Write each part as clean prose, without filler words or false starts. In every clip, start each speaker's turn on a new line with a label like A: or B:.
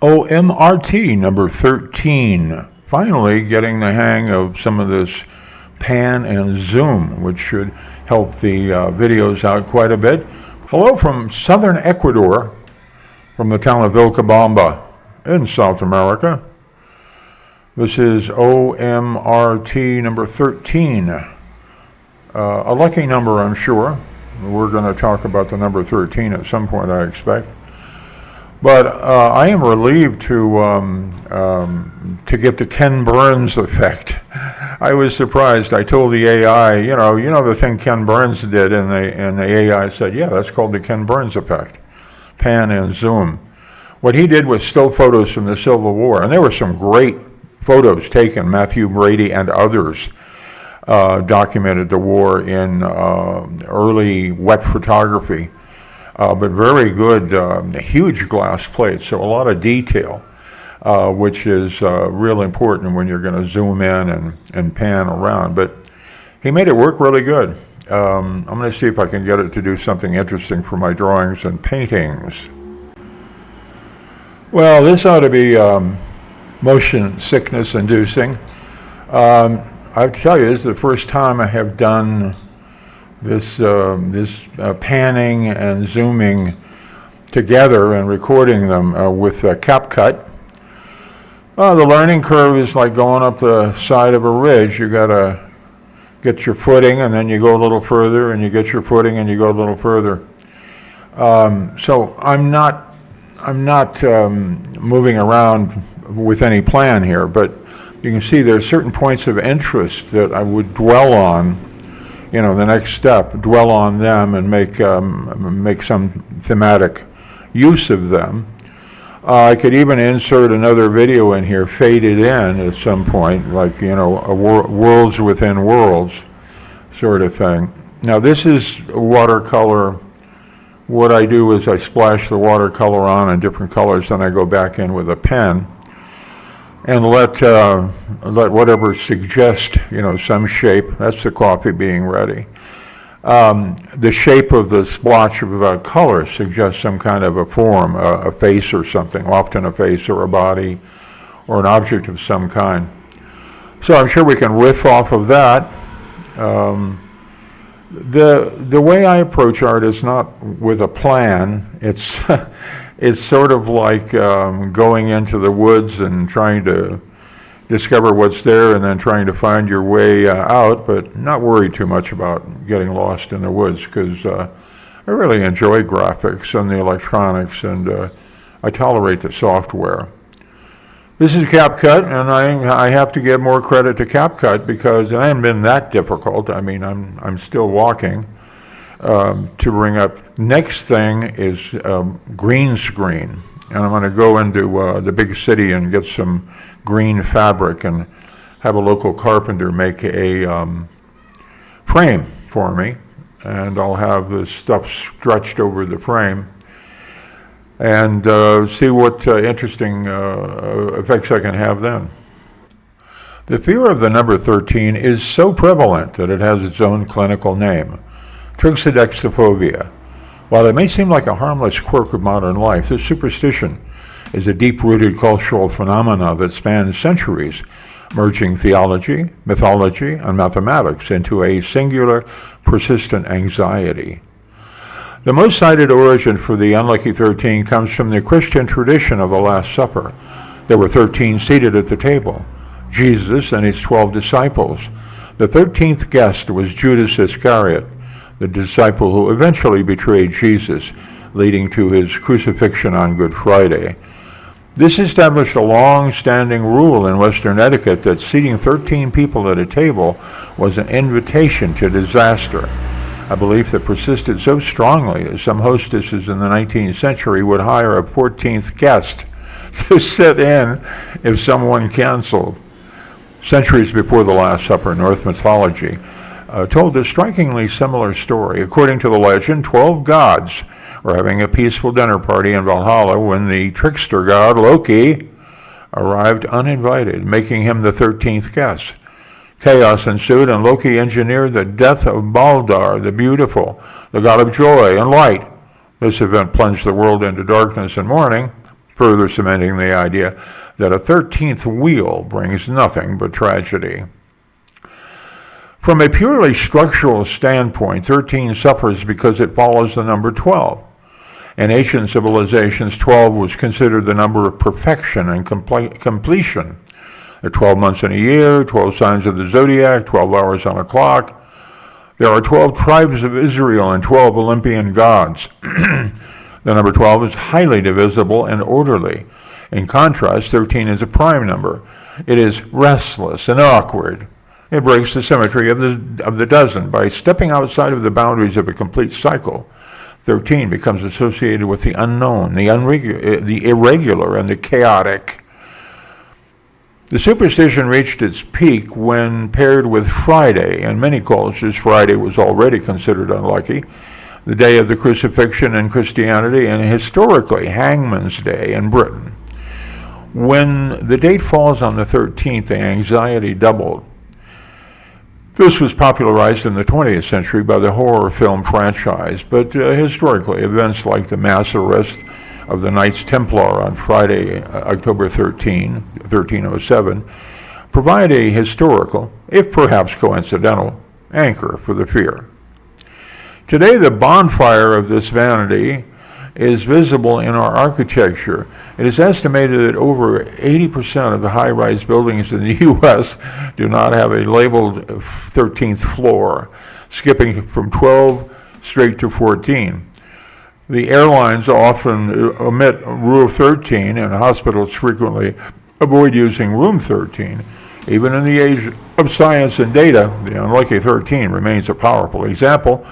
A: OMRT number 13. Finally getting the hang of some of this pan and zoom, which should help the videos out quite a bit. Hello from southern Ecuador, from the town of Vilcabamba in South America. This is OMRT number 13. A lucky number, I'm sure. We're going to talk about the number 13 at some point, I expect. But I am relieved to get the Ken Burns effect. I was surprised. I told the AI, you know the thing Ken Burns did, and the AI said, yeah, that's called the Ken Burns effect, pan and zoom. What he did was still photos from the Civil War, and there were some great photos taken. Matthew Brady and others documented the war in early wet photography. But very good, huge glass plates, so a lot of detail, which is real important when you're going to zoom in and pan around. But he made it work really good. I'm going to see if I can get it to do something interesting for my drawings and paintings. Well, this ought to be motion sickness inducing. I tell you, this is the first time I have done this panning and zooming together and recording them with capCut. The learning curve is like going up the side of a ridge. You got to get your footing, and then you go a little further, and you get your footing, and you go a little further. So I'm not moving around with any plan here, but you can see there are certain points of interest that I would dwell on. The next step, dwell on them and make some thematic use of them. I could even insert another video in here, faded in at some point, like, a worlds within worlds sort of thing. Now, this is watercolor. What I do is I splash the watercolor on in different colors, then I go back in with a pen and let whatever suggest, some shape. That's the coffee being ready. The shape of the splotch of color suggests some kind of a form, a face or something, often a face or a body or an object of some kind. So I'm sure we can riff off of that. The way I approach art is not with a plan. It's sort of like going into the woods and trying to discover what's there and then trying to find your way out, but not worry too much about getting lost in the woods, because I really enjoy graphics and the electronics, and I tolerate the software. This is capCut, and I have to give more credit to capCut because it hasn't been that difficult. I mean, I'm still walking. To bring up. Next thing is green screen, and I'm going to go into the big city and get some green fabric and have a local carpenter make a frame for me, and I'll have this stuff stretched over the frame and see what interesting effects I can have then. The fear of the number 13 is so prevalent that it has its own clinical name, Triskaidekaphobia. While it may seem like a harmless quirk of modern life, this superstition is a deep-rooted cultural phenomena that spans centuries, merging theology, mythology, and mathematics into a singular, persistent anxiety. The most cited origin for the unlucky 13 comes from the Christian tradition of the Last Supper. There were 13 seated at the table, Jesus and his 12 disciples. The 13th guest was Judas Iscariot, the disciple who eventually betrayed Jesus, leading to his crucifixion on Good Friday. This established a long-standing rule in Western etiquette that seating 13 people at a table was an invitation to disaster, a belief that persisted so strongly that some hostesses in the 19th century would hire a 14th guest to sit in if someone canceled. Centuries before the Last Supper, Norse mythology told a strikingly similar story. According to the legend, 12 gods were having a peaceful dinner party in Valhalla when the trickster god Loki arrived uninvited, making him the 13th guest. Chaos ensued, and Loki engineered the death of Baldr the Beautiful, the god of joy and light. This event plunged the world into darkness and mourning. further cementing the idea that a 13th wheel brings nothing but tragedy. From a purely structural standpoint, 13 suffers because it follows the number 12. In ancient civilizations, 12 was considered the number of perfection and completion. There are 12 months in a year, 12 signs of the zodiac, 12 hours on a clock. There are 12 tribes of Israel and 12 Olympian gods. The number 12 is highly divisible and orderly. In contrast, 13 is a prime number. It is restless and awkward. It breaks the symmetry of the dozen. By stepping outside of the boundaries of a complete cycle, 13 becomes associated with the unknown, the irregular, and the chaotic. The superstition reached its peak when paired with Friday. In many cultures, Friday was already considered unlucky, the day of the crucifixion in Christianity, and historically Hangman's Day in Britain. When the date falls on the 13th, the anxiety doubled. This was popularized in the 20th century by the horror film franchise, but historically, events like the mass arrest of the Knights Templar on Friday, October 1307, provide a historical, if perhaps coincidental, anchor for the fear. Today, the bonfire of this vanity is visible in our architecture. It is estimated that over 80% of the high-rise buildings in the U.S. do not have a labeled 13th floor, skipping from 12 straight to 14. The airlines often omit Rule 13, and hospitals frequently avoid using Room 13. Even in the age of science and data, the unlucky 13 remains a powerful example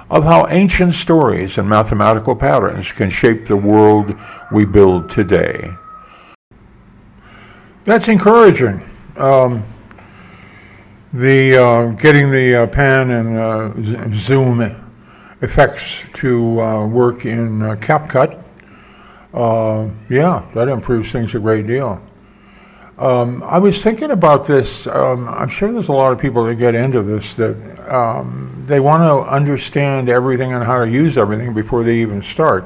A: of how ancient stories and mathematical patterns can shape the world we build today. That's encouraging. Getting the pan and zoom effects to work in CapCut, yeah, that improves things a great deal. I was thinking about this. I'm sure there's a lot of people that get into this that they want to understand everything and how to use everything before they even start.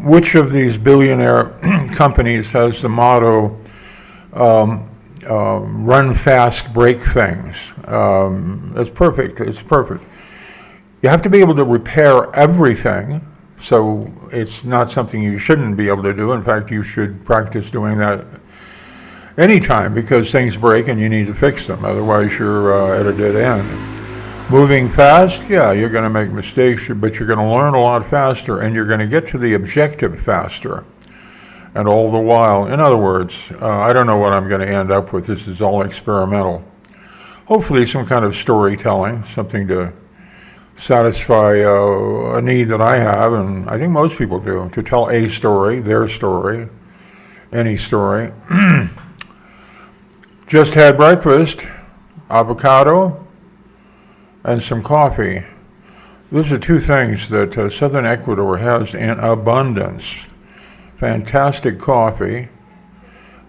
A: Which of these billionaire companies has the motto, run fast, break things? It's perfect. It's perfect. You have to be able to repair everything, so it's not something you shouldn't be able to do. In fact, you should practice doing that anytime, because things break and you need to fix them. Otherwise, you're at a dead end. Moving fast, yeah, you're going to make mistakes, but you're going to learn a lot faster, and you're going to get to the objective faster. And all the while, in other words, I don't know what I'm going to end up with. This is all experimental. Hopefully some kind of storytelling, something to satisfy a need that I have, and I think most people do, to tell a story, their story, any story. Just had breakfast, avocado, and some coffee. Those are two things that southern Ecuador has in abundance. Fantastic coffee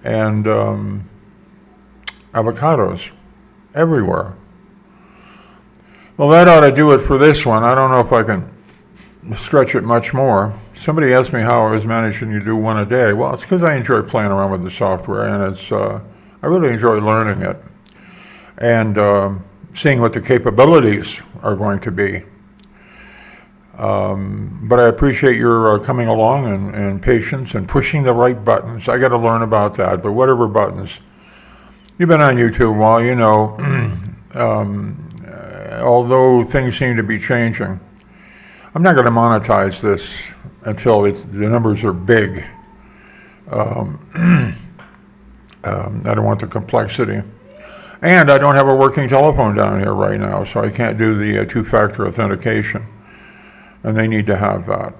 A: and avocados everywhere. Well, that ought to do it for this one. I don't know if I can stretch it much more. Somebody asked me how I was managing to do one a day. Well, it's because I enjoy playing around with the software, and it's I really enjoy learning it and seeing what the capabilities are going to be. But I appreciate your coming along and patience and pushing the right buttons. I got to learn about that, but whatever buttons. You've been on YouTube a while, you know. Although things seem to be changing, I'm not going to monetize this until the numbers are big. I don't want the complexity. And I don't have a working telephone down here right now, so I can't do the two-factor authentication. And they need to have that.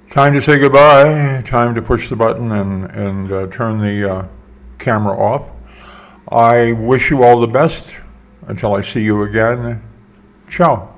A: Time to say goodbye. Time to push the button and turn the camera off. I wish you all the best. Until I see you again, ciao.